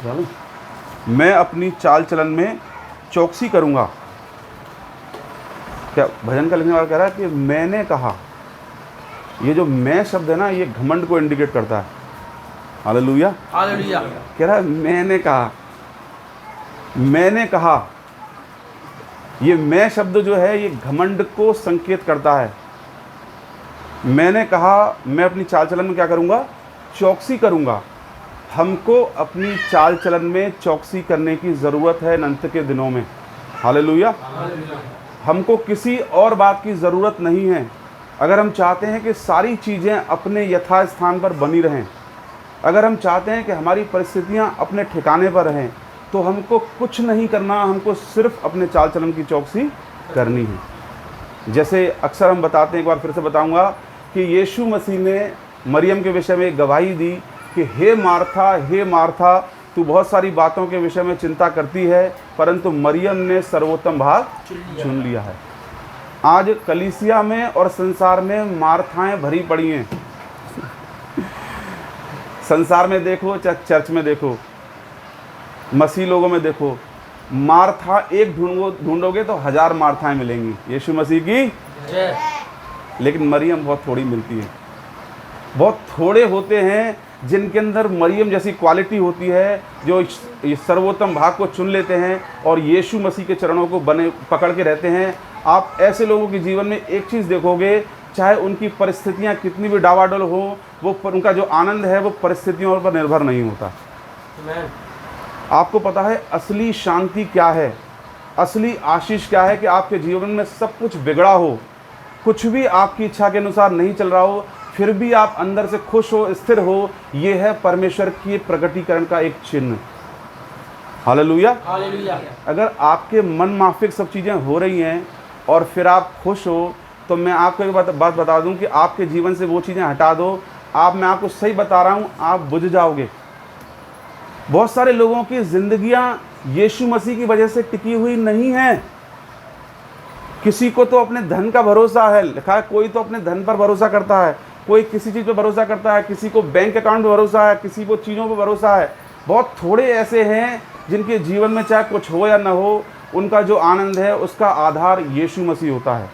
मैं अपनी चाल चलन में चौकसी करूँगा। क्या भजन का लिखने वाला कह रहा है कि मैंने कहा। ये जो मैं शब्द है ना, ये घमंड को इंडिकेट करता है। Hallelujah, hallelujah. कह रहा है मैंने कहा, मैंने कहा। ये मैं शब्द जो है ये घमंड को संकेत करता है। मैंने कहा मैं अपनी चाल चलन में क्या करूँगा? चौकसी करूँगा। हमको अपनी चाल चलन में चौकसी करने की ज़रूरत है अंत के दिनों में। हालेलुया। हमको किसी और बात की ज़रूरत नहीं है। अगर हम चाहते हैं कि सारी चीज़ें अपने यथास्थान पर बनी रहें, अगर हम चाहते हैं कि हमारी परिस्थितियां अपने ठिकाने पर रहें, तो हमको कुछ नहीं करना, हमको सिर्फ अपने चाल चलन की चौकसी करनी है। जैसे अक्सर हम बताते हैं, एक बार फिर से बताऊंगा कि यीशु मसीह ने मरियम के विषय में एक गवाही दी कि हे मार्था, तू बहुत सारी बातों के विषय में चिंता करती है, परंतु मरियम ने सर्वोत्तम भाग चुन लिया है। आज कलीसिया में और संसार में मार्थाएं भरी पड़ी हैं। संसार में देखो, चर्च में देखो, मसीह लोगों में देखो, मार्था एक ढूंढोगे तो 1000 मार्थाएं मिलेंगी। यीशु मसीह की जय। लेकिन मरियम बहुत थोड़ी मिलती है। बहुत थोड़े होते हैं जिनके अंदर मरियम जैसी क्वालिटी होती है, जो सर्वोत्तम भाग को चुन लेते हैं और यीशु मसीह के चरणों को बने पकड़ के रहते हैं। आप ऐसे लोगों के जीवन में एक चीज़ देखोगे, चाहे उनकी परिस्थितियां कितनी भी डावाडोल हो, वो उनका जो आनंद है वो परिस्थितियों पर निर्भर नहीं होता। आपको पता है असली शांति क्या है, असली आशीष क्या है? कि आपके जीवन में सब कुछ बिगड़ा हो, कुछ भी आपकी इच्छा के अनुसार नहीं चल रहा हो, फिर भी आप अंदर से खुश हो, स्थिर हो। ये है परमेश्वर की प्रकटीकरण का एक चिन्ह। हालेलुया। हालेलुया। अगर आपके मन माफिक सब चीज़ें हो रही हैं और फिर आप खुश हो, तो मैं आपको एक बात बता दूं कि आपके जीवन से वो चीज़ें हटा दो। मैं आपको सही बता रहा हूं, आप बुझ जाओगे। बहुत सारे लोगों की जिंदगियां यीशु मसीह की वजह से टिकी हुई नहीं है। किसी को तो अपने धन का भरोसा है, लिखा है कोई तो अपने धन पर भरोसा करता है, कोई किसी चीज़ पर भरोसा करता है, किसी को बैंक अकाउंट पर भरोसा है, किसी को चीज़ों पर भरोसा है। बहुत थोड़े ऐसे हैं जिनके जीवन में चाहे कुछ हो या ना हो, उनका जो आनंद है उसका आधार यीशु मसीह होता है।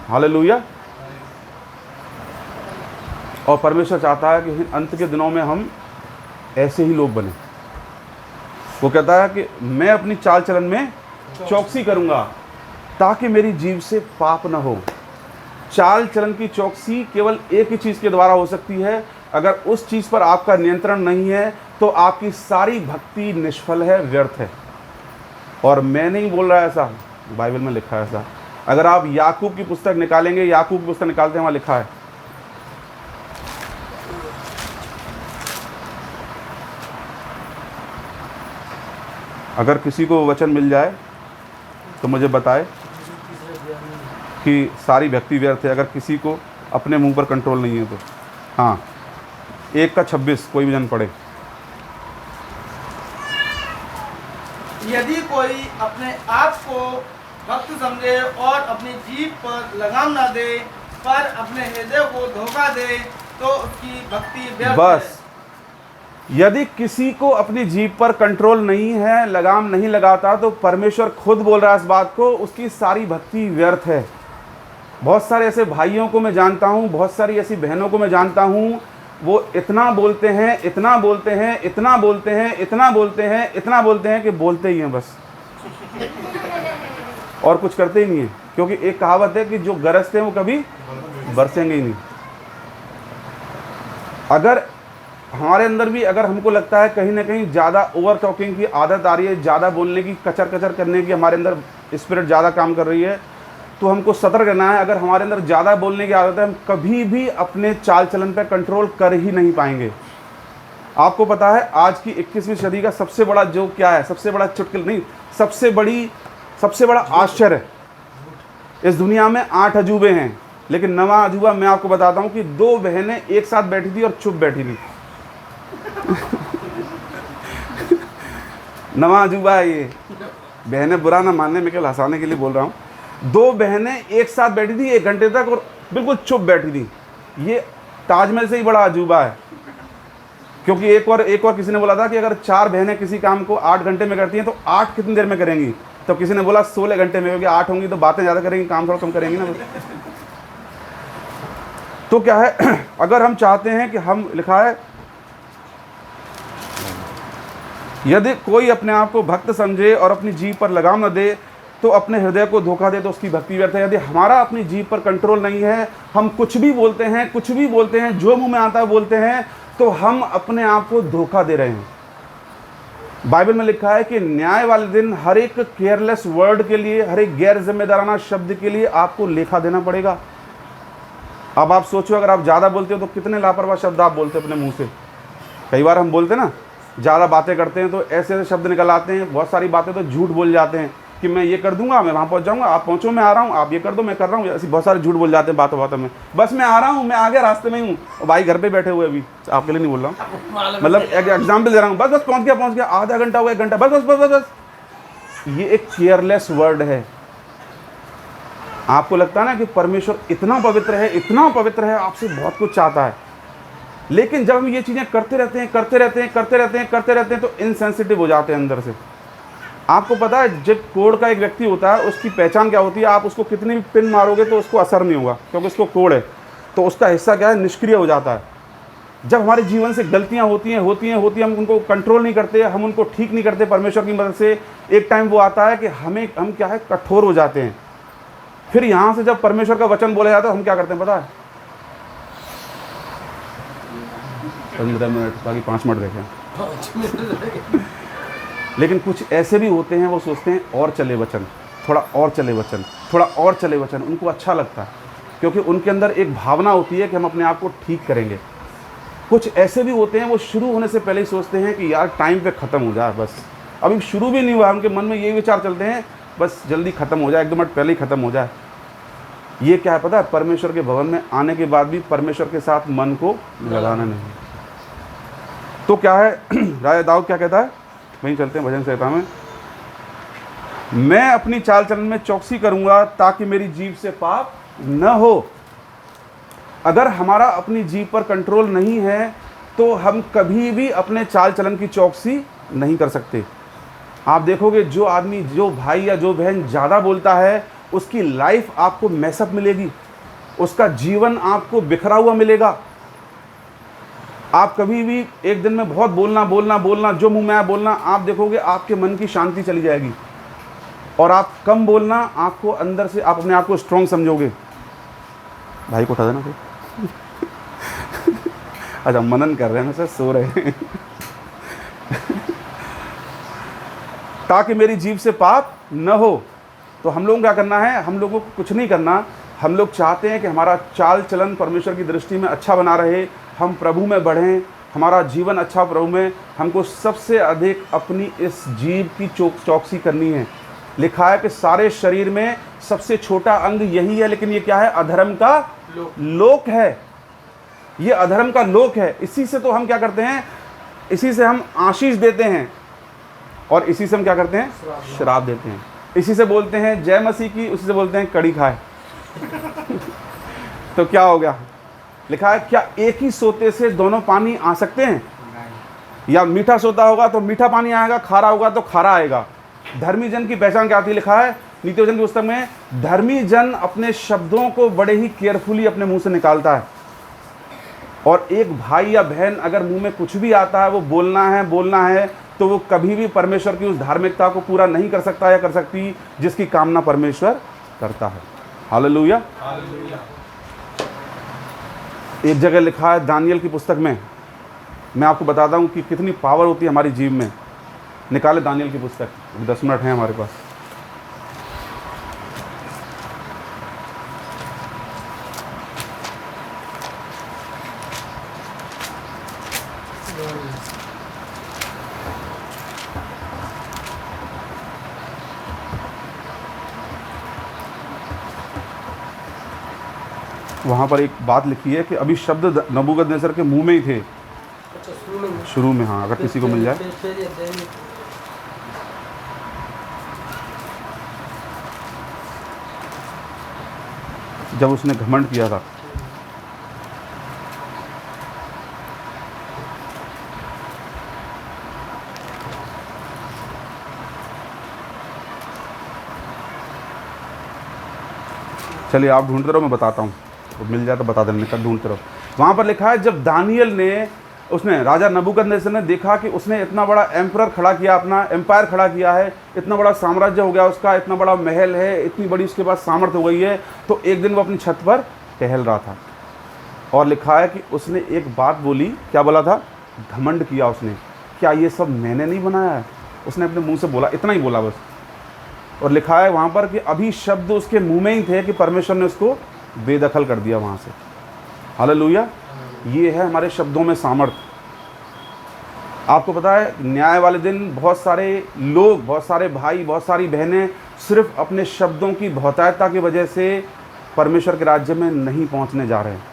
हालेलुया। और परमेश्वर चाहता है कि अंत के दिनों में हम ऐसे ही लोग बने। वो कहता है कि मैं अपनी चाल चलन में चौकसी करूंगा ताकि मेरी जीभ से पाप न हो। चाल चलन की चौकसी केवल एक ही चीज़ के द्वारा हो सकती है। अगर उस चीज़ पर आपका नियंत्रण नहीं है तो आपकी सारी भक्ति निष्फल है, व्यर्थ है। और मैं नहीं बोल रहा ऐसा, बाइबल में लिखा है ऐसा। अगर आप याकूब की पुस्तक निकालेंगे, याकूब की पुस्तक निकालते हैं, वहाँ लिखा है, अगर किसी को वचन मिल जाए तो मुझे बताए कि सारी भक्ति व्यर्थ है। अगर किसी को अपने मुंह पर कंट्रोल नहीं है तो। हाँ, 1:26 कोई भी जन पढ़े। यदि कोई अपने आप को भक्त समझे और अपनी जीभ पर लगाम ना दे, पर अपने हृदय को धोखा दे, तो उसकी भक्ति व्यर्थ है। बस, यदि किसी को अपनी जीभ पर कंट्रोल नहीं है, लगाम नहीं लगाता, तो परमेश्वर खुद बोल रहा है इस बात को, उसकी सारी भक्ति व्यर्थ है। बहुत सारे ऐसे भाइयों को मैं जानता हूँ, बहुत सारी ऐसी बहनों को मैं जानता हूँ, वो इतना बोलते हैं, इतना बोलते हैं, इतना बोलते हैं, इतना बोलते हैं, इतना बोलते हैं कि बोलते ही हैं बस, और कुछ करते ही नहीं है। क्योंकि एक कहावत है कि जो गरजते हैं वो कभी बरसेंगे ही नहीं। अगर हमारे अंदर भी अगर हमको लगता है कहीं ना कहीं ज़्यादा ओवर टॉकिंग की आदत आ रही है, ज़्यादा बोलने की, कचर कचर करने की हमारे अंदर स्पिरिट ज़्यादा काम कर रही है, तो हमको सतर्क रहना है। अगर हमारे अंदर ज़्यादा बोलने की आदत है, हम कभी भी अपने चाल चलन पर कंट्रोल कर ही नहीं पाएंगे। आपको पता है आज की 21वीं सदी का सबसे बड़ा जो क्या है, सबसे बड़ा चुटकुला नहीं, सबसे बड़ा आश्चर्य, इस दुनिया में 8 अजूबे हैं, लेकिन नवा अजूबा मैं आपको बताता हूँ कि 2 बहनें एक साथ बैठी थी और चुप बैठी थी। नवा अजूबा है ये। बहनें बुरा ना मानने, मैं केवल हंसाने के लिए बोल रहा हूँ। 2 बहनें एक साथ बैठी थी 1 घंटे तक और बिल्कुल चुप बैठी थी। ये ताजमहल से ही बड़ा अजूबा है। क्योंकि एक और किसी ने बोला था कि अगर 4 बहनें किसी काम को 8 घंटे में करती हैं तो 8 कितनी देर में करेंगी, तो किसी ने बोला 16 घंटे में, क्योंकि 8 होंगी तो बातें ज़्यादा करेंगी, काम थोड़ा कम करेंगी ना। तो क्या है, अगर हम चाहते हैं कि हम, लिखा है यदि कोई अपने आप को भक्त समझे और अपनी जीभ पर लगाम न दे तो अपने हृदय को धोखा दे तो उसकी भक्ति व्यर्थ है। यदि हमारा अपनी जीभ पर कंट्रोल नहीं है, हम कुछ भी बोलते हैं, जो मुंह में आता है बोलते हैं, तो हम अपने आप को धोखा दे रहे हैं। बाइबल में लिखा है कि न्याय वाले दिन हर एक केयरलेस वर्ड के लिए, हर एक गैर जिम्मेदाराना शब्द के लिए आपको लेखा देना पड़ेगा। अब आप सोचो, अगर आप ज़्यादा बोलते हो तो कितने लापरवाह शब्द आप बोलते हो अपने मुंह से। कई बार हम बोलते ना, ज़्यादा बातें करते हैं तो ऐसे ऐसे शब्द निकल आते हैं, बहुत सारी बातें तो झूठ बोल जाते हैं कि मैं ये कर दूंगा, मैं वहाँ पहुँच जाऊँगा, आप पहुँचो मैं आ रहा हूँ, आप ये कर दो मैं कर रहा हूँ। ऐसी बहुत सारे झूठ बोल जाते हैं बातों में, बस मैं आ रहा हूँ, मैं आ गया, रास्ते में ही हूँ। भाई घर पे बैठे हुए, अभी आपके लिए नहीं बोल रहा हूँ, मतलब एक एग्जाम्पल दे रहा हूँ, बस पहुँच गया, आधा घंटा हुआ, 1 घंटा, बस। ये एक केयरलेस वर्ड है। आपको लगता है ना कि परमेश्वर इतना पवित्र है, आपसे बहुत कुछ चाहता है, लेकिन जब हम ये चीज़ें करते रहते हैं तो इनसेंसिटिव हो जाते हैं अंदर से। आपको पता है, जब कोड का एक व्यक्ति होता है, उसकी पहचान क्या होती है, आप उसको कितनी भी पिन मारोगे तो उसको असर नहीं होगा, क्योंकि उसको कोड है, तो उसका हिस्सा क्या है, निष्क्रिय हो जाता है। जब हमारे जीवन से गलतियां होती हैं, हम उनको कंट्रोल नहीं करते, हम उनको ठीक नहीं करते परमेश्वर की मदद से, एक टाइम वो आता है कि हम क्या है, कठोर हो जाते हैं। फिर यहाँ से जब परमेश्वर का वचन बोला जाता है, हम क्या करते हैं पता है, 15 मिनट, बाकी 5 मिनट देखें। लेकिन कुछ ऐसे भी होते हैं, वो सोचते हैं और चले वचन, थोड़ा और चले वचन, उनको अच्छा लगता है, क्योंकि उनके अंदर एक भावना होती है कि हम अपने आप को ठीक करेंगे। कुछ ऐसे भी होते हैं, वो शुरू होने से पहले ही सोचते हैं कि यार टाइम पे ख़त्म हो जाए, बस अभी शुरू भी नहीं हुआ, उनके मन में ये विचार चलते हैं बस जल्दी ख़त्म हो जाए, 1-2 मिनट पहले ही ख़त्म हो जाए। ये क्या है पता है, परमेश्वर के भवन में आने के बाद भी परमेश्वर के साथ मन को लगाना नहीं। तो क्या है, राजा दाऊद क्या कहता है, वहीं चलते हैं भजन संहिता में, मैं अपनी चाल चलन में चौकसी करूंगा ताकि मेरी जीभ से पाप न हो। अगर हमारा अपनी जीभ पर कंट्रोल नहीं है तो हम कभी भी अपने चाल चलन की चौकसी नहीं कर सकते। आप देखोगे, जो आदमी, जो भाई या जो बहन ज़्यादा बोलता है, उसकी लाइफ आपको मैसअप मिलेगी, उसका जीवन आपको बिखरा हुआ मिलेगा। आप कभी भी एक दिन में बहुत बोलना, जो मुंह में आया बोलना, आप देखोगे आपके मन की शांति चली जाएगी। और आप कम बोलना, आपको अंदर से आप अपने आप को स्ट्रॉन्ग समझोगे। भाई को उठा देना फिर। अच्छा, मनन कर रहे हैं, सर सो रहे हैं। ताकि मेरी जीभ से पाप न हो। तो हम लोगों को क्या करना है, हम लोगों को कुछ नहीं करना, हम लोग चाहते हैं कि हमारा चाल चलन परमेश्वर की दृष्टि में अच्छा बना रहे, हम प्रभु में बढ़ें, हमारा जीवन अच्छा प्रभु में। हमको सबसे अधिक अपनी इस जीभ की चौकसी करनी है। लिखा है कि सारे शरीर में सबसे छोटा अंग यही है, लेकिन ये क्या है, अधर्म का लोक है। ये अधर्म का लोक है। इसी से तो हम क्या करते हैं, इसी से हम आशीष देते हैं और इसी से हम क्या करते हैं, श्राप देते हैं। इसी से बोलते हैं जय मसीह की, उसी से बोलते हैं कड़ी खाए। तो क्या हो गया, लिखा है क्या एक ही सोते से दोनों पानी आ सकते हैं? या मीठा सोता होगा तो मीठा पानी आएगा, खारा होगा तो खारा आएगा। धर्मी जन की पहचान क्या थी? लिखा है नीति वचन की पुस्तक में, धर्मी जन अपने शब्दों को बड़े ही केयरफुली अपने मुंह से निकालता है। और एक भाई या बहन अगर मुंह में कुछ भी आता है, वो बोलना है तो वो कभी भी परमेश्वर की उस धार्मिकता को पूरा नहीं कर सकता या कर सकती जिसकी कामना परमेश्वर करता है। हालेलुया। एक जगह लिखा है दानियल की पुस्तक में, मैं आपको बताता हूँ कि कितनी पावर होती है हमारी जीभ में। निकाले दानियल की पुस्तक, 10 मिनट हैं हमारे पास। वहाँ पर एक बात लिखी है कि अभी शब्द नबूकदनेस्सर के मुंह में ही थे। अच्छा, शुरू में। हाँ, अगर किसी को मिल जाए। जब उसने घमंड किया था, चलिए आप ढूंढते रहो, मैं बताता हूँ, तो मिल जाए तो बता देना, कब ढूंढते रहो। वहाँ पर लिखा है जब दानियल ने उसने राजा नबूकदनेस्सर ने देखा कि उसने इतना बड़ा एम्परर खड़ा किया, अपना एम्पायर खड़ा किया है, इतना बड़ा साम्राज्य हो गया उसका, इतना बड़ा महल है, इतनी बड़ी उसके पास सामर्थ्य हो गई है, तो एक दिन वो अपनी छत पर टहल रहा था और लिखा है कि उसने एक बात बोली। क्या बोला था? घमंड किया उसने, क्या ये सब मैंने नहीं बनाया है? उसने अपने मुंह से बोला, इतना ही बोला बस। और लिखा है वहाँ पर कि अभी शब्द उसके मुंह में ही थे कि परमेश्वर ने उसको बेदखल कर दिया वहाँ से। हालेलुया। ये है हमारे शब्दों में सामर्थ। आपको पता है न्याय वाले दिन बहुत सारे लोग, बहुत सारे भाई, बहुत सारी बहनें सिर्फ अपने शब्दों की बहुतायता की वजह से परमेश्वर के राज्य में नहीं पहुंचने जा रहे हैं।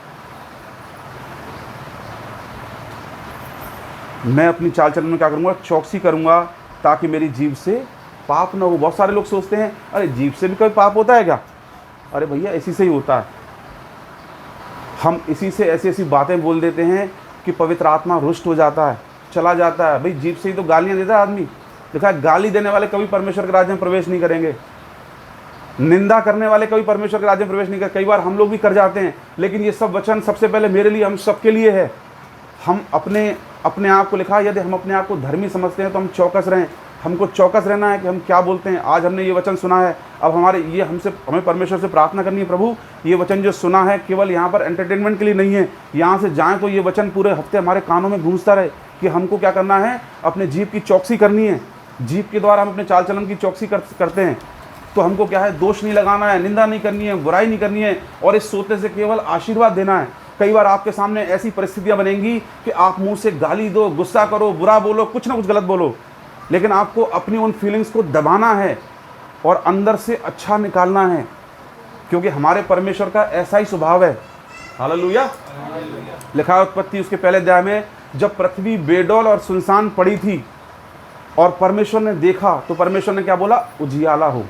मैं अपनी चाल चलन में क्या करूंगा? चौकसी करूंगा ताकि मेरी जीभ से पाप न हो। बहुत सारे लोग सोचते हैं अरे जीभ से भी कोई पाप होता है क्या? अरे भैया इसी से ही होता है। हम इसी से ऐसी ऐसी बातें बोल देते हैं कि पवित्र आत्मा रुष्ट हो जाता है, चला जाता है। भाई जीभ से ही तो गालियां देता है आदमी। देखा है गाली देने वाले कभी परमेश्वर के राज्य में प्रवेश नहीं करेंगे, निंदा करने वाले कभी परमेश्वर के राज्य में प्रवेश नहीं करेंगे। कई बार हम लोग भी कर जाते हैं, लेकिन ये सब वचन सबसे पहले मेरे लिए, हम सबके लिए है। हम अपने आप को लिखा, यदि हम अपने आप को धर्मी समझते हैं तो हम चौकस रहें। हमको चौकस रहना है कि हम क्या बोलते हैं। आज हमने ये वचन सुना है, अब हमें परमेश्वर से प्रार्थना करनी है, प्रभु ये वचन जो सुना है केवल यहाँ पर एंटरटेनमेंट के लिए नहीं है, यहाँ से जाएं तो ये वचन पूरे हफ्ते हमारे कानों में गूंजता रहे कि हमको क्या करना है, अपने जीभ की चौकसी करनी है। जीभ के द्वारा हम अपने चाल चलन की चौकसी करते हैं, तो हमको क्या है, दोष नहीं लगाना है, निंदा नहीं करनी है, बुराई नहीं करनी है, और इस सोते से केवल आशीर्वाद देना है। कई बार आपके सामने ऐसी परिस्थितियां बनेंगी कि आप मुंह से गाली दो, गुस्सा करो, बुरा बोलो, कुछ ना कुछ गलत बोलो, लेकिन आपको अपनी उन फीलिंग्स को दबाना है और अंदर से अच्छा निकालना है, क्योंकि हमारे परमेश्वर का ऐसा ही स्वभाव है। हालेलुया। लिखा है उत्पत्ति उसके पहले अध्याय में, जब पृथ्वी बेडौल और सुनसान पड़ी थी और परमेश्वर ने देखा, तो परमेश्वर ने क्या बोला? उजियाला हो।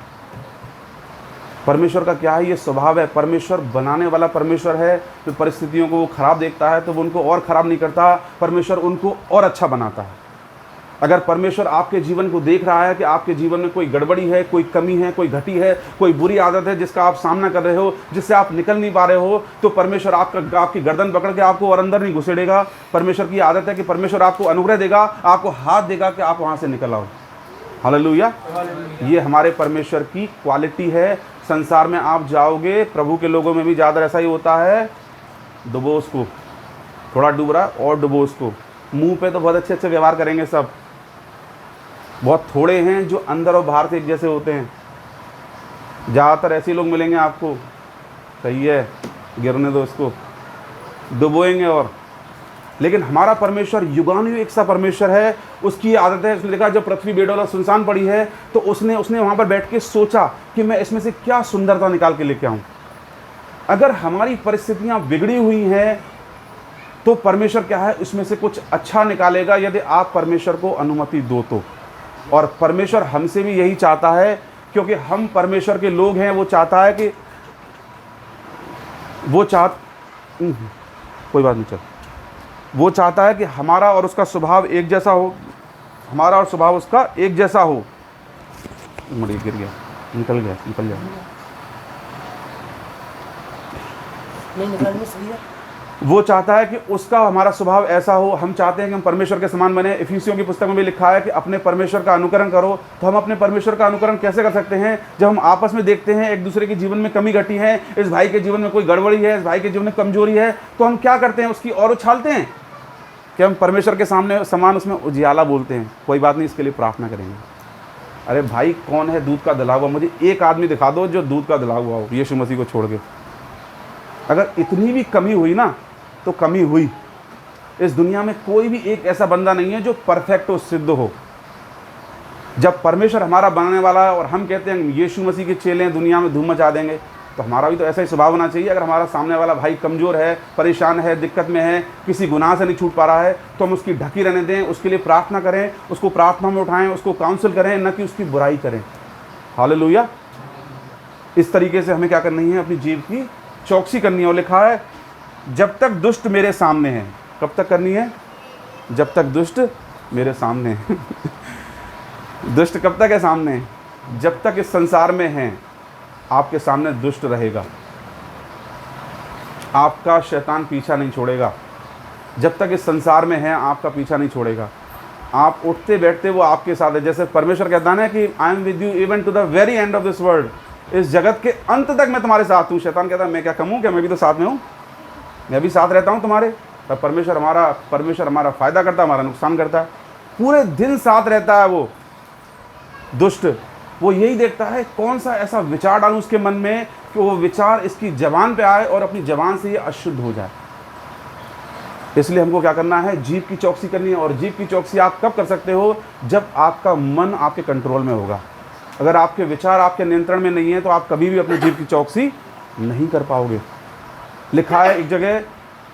परमेश्वर का क्या है? ये स्वभाव है। परमेश्वर बनाने वाला परमेश्वर है। तो परिस्थितियों को वो खराब देखता है तो वो उनको और ख़राब नहीं करता, परमेश्वर उनको और अच्छा बनाता है। अगर परमेश्वर आपके जीवन को देख रहा है कि आपके जीवन में कोई गड़बड़ी है, कोई कमी है, कोई घटी है, कोई बुरी आदत है जिसका आप सामना कर रहे हो, जिससे आप निकल नहीं पा रहे हो, तो परमेश्वर आपकी गर्दन पकड़ के आपको और अंदर नहीं घुसेड़ेगा। परमेश्वर की आदत है कि परमेश्वर आपको अनुग्रह देगा, आपको हाथ देगा कि आप वहाँ से निकल आओ। हालेलुया। ये हमारे परमेश्वर की क्वालिटी है। संसार में आप जाओगे, प्रभु के लोगों में भी ज़्यादा ऐसा ही होता है, डुबो उसको, थोड़ा डूब रहा और डुबो उसको। मुंह पे तो बहुत अच्छे अच्छे व्यवहार करेंगे सब, बहुत थोड़े हैं जो अंदर और बाहर से एक जैसे होते हैं। ज़्यादातर ऐसे लोग मिलेंगे आपको। सही है, गिरने दो इसको, डुबोएंगे और। लेकिन हमारा परमेश्वर युगानुयुग एक सा परमेश्वर है। उसकी आदत है, उसने देखा जब पृथ्वी बेडौल और सुनसान पड़ी है तो उसने वहाँ पर बैठ के सोचा कि मैं इसमें से क्या सुंदरता निकाल के लेके आऊँ। अगर हमारी परिस्थितियाँ बिगड़ी हुई हैं तो परमेश्वर क्या है, इसमें से कुछ अच्छा निकालेगा यदि आप परमेश्वर को अनुमति दो तो। और परमेश्वर हमसे भी यही चाहता है, क्योंकि हम परमेश्वर के लोग हैं। वो चाहता है कि कोई बात नहीं, चल, वो चाहता है कि हमारा और उसका स्वभाव एक जैसा हो, हमारा और स्वभाव उसका एक जैसा हो। मरी गिर गया, निकल गया, निकल जाए, नहीं निकलने सही है। वो चाहता है कि उसका हमारा स्वभाव ऐसा हो। हम चाहते हैं कि हम परमेश्वर के समान बने। इफिसियों की पुस्तक में भी लिखा है कि अपने परमेश्वर का अनुकरण करो। तो हम अपने परमेश्वर का अनुकरण कैसे कर सकते हैं? जब हम आपस में देखते हैं एक दूसरे के जीवन में कमी घटी है, इस भाई के जीवन में कोई गड़बड़ी है, इस भाई के जीवन में कमजोरी है, तो हम क्या करते हैं? उसकी और उछालते हैं कि हम परमेश्वर के सामने समान उसमें उजियाला बोलते हैं। कोई बात नहीं, इसके लिए प्रार्थना करेंगे। अरे भाई कौन है दूध का दला हुआ? मुझे एक आदमी दिखा दो जो दूध का दला हुआ हो, यीशु मसीह को छोड़ के। अगर इतनी भी कमी हुई ना तो कमी हुई। इस दुनिया में कोई भी एक ऐसा बंदा नहीं है जो परफेक्ट हो, सिद्ध हो। जब परमेश्वर हमारा बनाने वाला है और हम कहते हैं यीशु मसीह के चेले हैं, दुनिया में धूम मचा देंगे, तो हमारा भी तो ऐसा ही स्वभाव होना चाहिए। अगर हमारा सामने वाला भाई कमज़ोर है, परेशान है, दिक्कत में है, किसी गुनाह से नहीं छूट पा रहा है, तो हम उसकी ढकी रहने दें, उसके लिए प्रार्थना करें, उसको प्रार्थना में उठाएं, उसको काउंसिल करें, न कि उसकी बुराई करें। हालेलुया। इस तरीके से हमें क्या करनी है? अपनी जीभ की चौकसी करनी है। और लिखा है जब तक दुष्ट मेरे सामने हैं। कब तक करनी है? जब तक दुष्ट मेरे सामने हैं। दुष्ट कब तक है सामने? जब तक इस संसार में हैं, आपके सामने दुष्ट रहेगा। आपका शैतान पीछा नहीं छोड़ेगा। जब तक इस संसार में है आपका पीछा नहीं छोड़ेगा। आप उठते बैठते वो आपके साथ है। जैसे परमेश्वर कहता है ना कि I am with you even to the very end of this world, इस जगत के अंत तक मैं तुम्हारे साथ हूँ। शैतान कहता है मैं क्या कम हूँ क्या, मैं भी तो साथ में हूँ, मैं भी साथ रहता हूँ तुम्हारे। तब परमेश्वर हमारा फ़ायदा करता है, हमारा नुकसान करता है, पूरे दिन साथ रहता है। वो दुष्ट वो यही देखता है कौन सा ऐसा विचार डालूं उसके मन में कि वो विचार इसकी ज़बान पे आए और अपनी ज़बान से ये अशुद्ध हो जाए। इसलिए हमको क्या करना है, जीभ की चौकसी करनी है। और जीभ की चौकसी आप कब कर सकते हो, जब आपका मन आपके कंट्रोल में होगा। अगर आपके विचार आपके नियंत्रण में नहीं है तो आप कभी भी अपनी जीभ की चौकसी नहीं कर पाओगे। लिखा है एक जगह,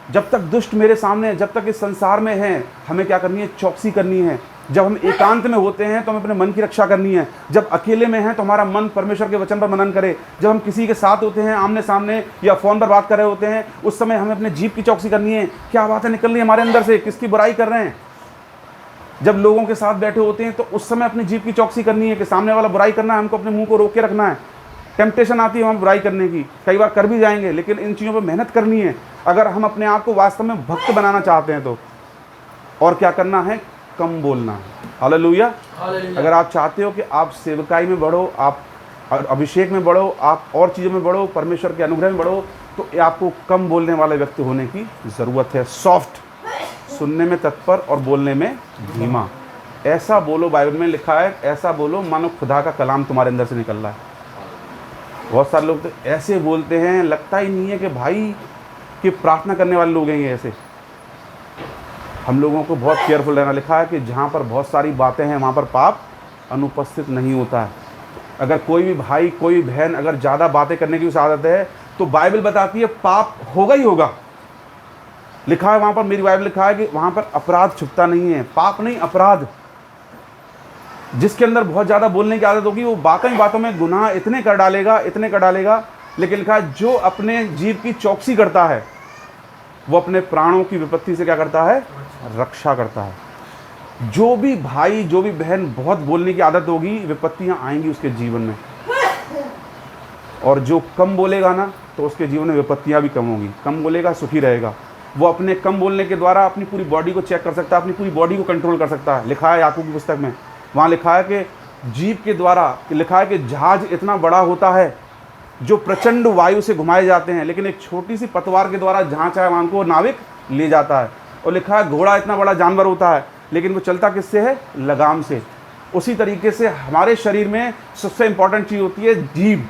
जब तक दुष्ट मेरे सामने है, जब तक इस संसार में है, हमें क्या करनी है, चौकसी करनी है। जब हम एकांत में होते हैं तो हमें अपने मन की रक्षा करनी है। जब अकेले में हैं तो हमारा मन परमेश्वर के वचन पर मनन करे। जब हम किसी के साथ होते हैं, आमने सामने या फ़ोन पर बात कर रहे होते हैं, उस समय हमें अपने जीभ की चौकसी करनी है। क्या बातें निकल रही है हमारे अंदर से, किसकी बुराई कर रहे हैं। जब लोगों के साथ बैठे होते हैं तो उस समय अपनी जीभ की चौकसी करनी है कि सामने वाला बुराई करना है, हमको अपने मुंह को रोक के रखना है। टेम्पटेशन आती है हम बुराई करने की, कई बार कर भी जाएंगे, लेकिन इन चीज़ों पर मेहनत करनी है अगर हम अपने आप को वास्तव में भक्त बनाना चाहते हैं तो। और क्या करना है, कम बोलना है। हालेलुया। अगर आप चाहते हो कि आप सेवकाई में बढ़ो, आप अभिषेक में बढ़ो, आप और चीज़ों में बढ़ो, परमेश्वर के अनुग्रह में बढ़ो, तो आपको कम बोलने वाले व्यक्ति होने की ज़रूरत है। सॉफ्ट, सुनने में तत्पर और बोलने में धीमा। ऐसा बोलो, बाइबल में लिखा है, ऐसा बोलो मानो खुदा का कलाम तुम्हारे अंदर से निकल रहा है। बहुत सारे लोग तो ऐसे बोलते हैं, लगता ही नहीं है कि भाई कि प्रार्थना करने वाले लोग हैं ये ऐसे। हम लोगों को बहुत केयरफुल रहना। लिखा है कि जहाँ पर बहुत सारी बातें हैं वहाँ पर पाप अनुपस्थित नहीं होता है। अगर कोई भी भाई, कोई भी बहन अगर ज़्यादा बातें करने की उस आदत है तो बाइबल बताती है पाप होगा ही होगा। लिखा है वहाँ पर, मेरी बाइबल लिखा है कि वहाँ पर अपराध छुपता नहीं है, पाप नहीं अपराध। जिसके अंदर बहुत ज़्यादा बोलने की आदत होगी वो बातों ही बातों में गुनाह इतने कर डालेगा। लेकिन लिखा है जो अपने जीभ की चौकसी करता है वो अपने प्राणों की विपत्ति से क्या करता है, रक्षा करता है। जो भी भाई, जो भी बहन बहुत बोलने की आदत होगी, विपत्तियां आएंगी उसके जीवन में। और जो कम बोलेगा ना तो उसके जीवन में विपत्तियां भी कम होंगी। कम बोलेगा, सुखी रहेगा। वो अपने कम बोलने के द्वारा अपनी पूरी बॉडी को चेक कर सकता है, अपनी पूरी बॉडी को कंट्रोल कर सकता है। लिखा है याकूब की पुस्तक में, वहाँ लिखा है कि जीभ के द्वारा, लिखा है कि जहाज इतना बड़ा होता है जो प्रचंड वायु से घुमाए जाते हैं, लेकिन एक छोटी सी पतवार के द्वारा जहाँ चाहे वहाँ को नाविक ले जाता है। और लिखा है घोड़ा इतना बड़ा जानवर होता है लेकिन वो चलता किससे है, लगाम से। उसी तरीके से हमारे शरीर में सबसे इंपॉर्टेंट चीज़ होती है जीभ।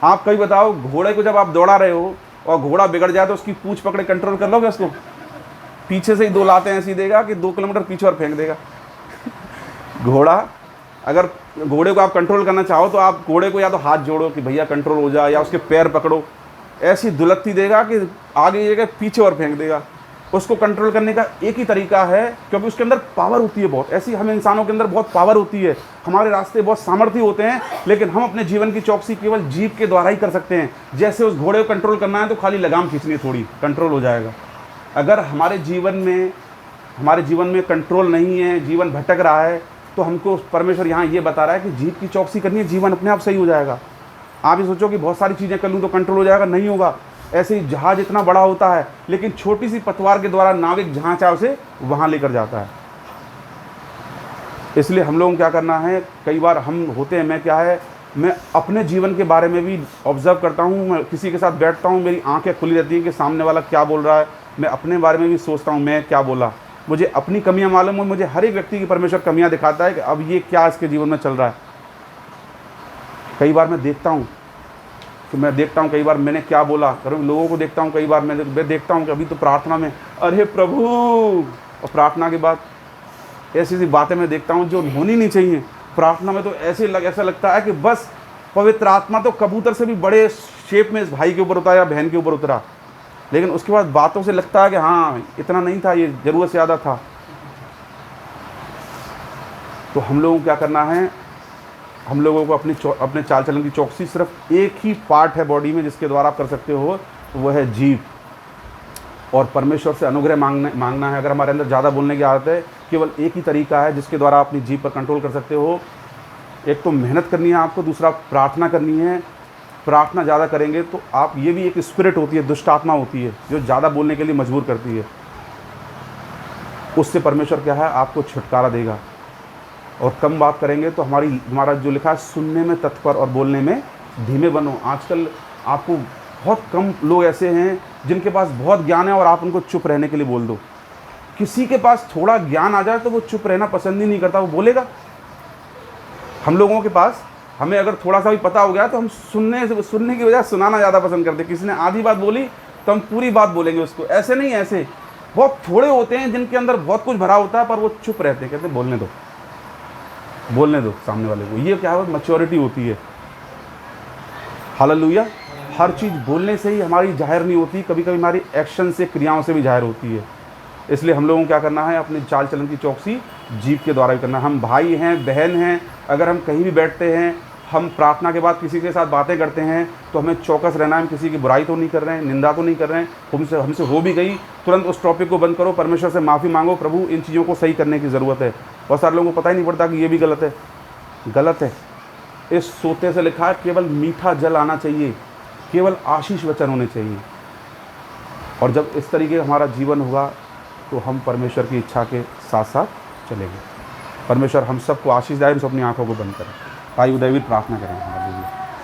आप कभी बताओ, घोड़े को जब आप दौड़ा रहे हो और घोड़ा बिगड़ जाए तो उसकी पूंछ पकड़े कंट्रोल कर लोगे उसको? पीछे से ही दो लाते ऐसी देगा कि 2 किलोमीटर पीछे और फेंक देगा। घोड़ा, अगर घोड़े को आप कंट्रोल करना चाहो तो आप घोड़े को या तो हाथ जोड़ो कि भैया कंट्रोल हो जाए, या उसके पैर पकड़ो, ऐसी दुलत्ती देगा कि आगे जाएगा पीछे और फेंक देगा। उसको कंट्रोल करने का एक ही तरीका है, क्योंकि उसके अंदर पावर होती है बहुत। ऐसी हम इंसानों के अंदर बहुत पावर होती है, हमारे रास्ते बहुत सामर्थ्य होते हैं, लेकिन हम अपने जीवन की चौकसी केवल जीभ के द्वारा ही कर सकते हैं। जैसे उस घोड़े को कंट्रोल करना है तो खाली लगाम खींचनी है, थोड़ी कंट्रोल हो जाएगा। अगर हमारे जीवन में कंट्रोल नहीं है, जीवन भटक रहा है, तो हमको परमेश्वर यहाँ ये बता रहा है कि जीभ की चौकसी करनी है, जीवन अपने आप सही हो जाएगा। आप ये सोचो कि बहुत सारी चीज़ें कर लूँ तो कंट्रोल हो जाएगा, नहीं होगा। ऐसे ही जहाज इतना बड़ा होता है लेकिन छोटी सी पतवार के द्वारा नाविक जहाँ चाहे उसे वहाँ लेकर जाता है। इसलिए हम लोगों को क्या करना है, कई बार हम होते हैं, मैं अपने जीवन के बारे में भी ऑब्जर्व करता हूँ। मैं किसी के साथ बैठता हूँ, मेरी आंखें खुली रहती हैं कि सामने वाला क्या बोल रहा है। मैं अपने बारे में भी सोचता हूँ मैं क्या बोला। मुझे अपनी कमियां मालूम है, मुझे हर एक व्यक्ति की परमेश्वर कमियां दिखाता है कि अब ये क्या इसके जीवन में चल रहा है। कई बार मैं देखता हूँ कई बार मैंने क्या बोला, लोगों को देखता हूँ, कई बार मैं देखता हूँ कि अभी तो प्रार्थना में, अरे प्रभु, और प्रार्थना के बाद ऐसी ऐसी बातें मैं देखता हूँ जो होनी नहीं चाहिए। प्रार्थना में तो ऐसा लगता है कि बस पवित्र आत्मा तो कबूतर से भी बड़े शेप में इस भाई के ऊपर उतरा या बहन के ऊपर उतरा, लेकिन उसके बाद बातों से लगता है कि हाँ इतना नहीं था, ये ज़रूरत से ज़्यादा था। तो हम लोगों को क्या करना है, हम लोगों को अपने चाल चलन की चौकसी सिर्फ एक ही पार्ट है बॉडी में जिसके द्वारा आप कर सकते हो, वह है जीभ। और परमेश्वर से अनुग्रह मांगना है। अगर हमारे अंदर ज़्यादा बोलने की आदत है, केवल एक ही तरीका है जिसके द्वारा अपनी जीभ पर कंट्रोल कर सकते हो। एक तो मेहनत करनी है आपको, दूसरा प्रार्थना करनी है। प्रार्थना ज़्यादा करेंगे तो आप, ये भी एक स्पिरिट होती है, दुष्ट आत्मा होती है जो ज़्यादा बोलने के लिए मजबूर करती है, उससे परमेश्वर क्या है आपको छुटकारा देगा। और कम बात करेंगे तो हमारा जो लिखा है, सुनने में तत्पर और बोलने में धीमे बनो। आजकल आपको बहुत कम लोग ऐसे हैं जिनके पास बहुत ज्ञान है और आप उनको चुप रहने के लिए बोल दो। किसी के पास थोड़ा ज्ञान आ जाए तो वो चुप रहना पसंद ही नहीं करता, वो बोलेगा। हम लोगों के पास, हमें अगर थोड़ा सा भी पता हो गया तो हम सुनने की बजाय सुनाना ज़्यादा पसंद करते। किसी ने आधी बात बोली तो हम पूरी बात बोलेंगे उसको। ऐसे नहीं, ऐसे बहुत थोड़े होते हैं जिनके अंदर बहुत कुछ भरा होता है पर वो चुप रहते हैं, कहते हैं बोलने दो सामने वाले को। ये क्या है, मैच्योरिटी होती है। हालेलुया। हर चीज़ बोलने से ही हमारी जाहिर नहीं होती, कभी कभी हमारी एक्शन से, क्रियाओं से भी जाहिर होती है। इसलिए हम लोगों को क्या करना है, अपनी चाल चलन की चौकसी जीभ के द्वारा भी करना है। हम भाई हैं, बहन हैं, अगर हम कहीं भी बैठते हैं, हम प्रार्थना के बाद किसी के साथ बातें करते हैं तो हमें चौकस रहना है। हम किसी की बुराई तो नहीं कर रहे हैं, निंदा तो नहीं कर रहे हैं। हमसे हो भी गई, तुरंत उस टॉपिक को बंद करो, परमेश्वर से माफ़ी मांगो, प्रभु इन चीज़ों को सही करने की ज़रूरत है। बहुत सारे लोगों को पता ही नहीं पड़ता कि ये भी गलत है। इस सोते से लिखा है, केवल मीठा जल आना चाहिए, केवल आशीष वचन होने चाहिए। और जब इस तरीके का हमारा जीवन होगा तो हम परमेश्वर की इच्छा के साथ साथ चलेंगे। परमेश्वर हम सबको आशीष दे। हम सब अपनी आंखों को बंद करें, आइए उदयवीर प्रार्थना करें।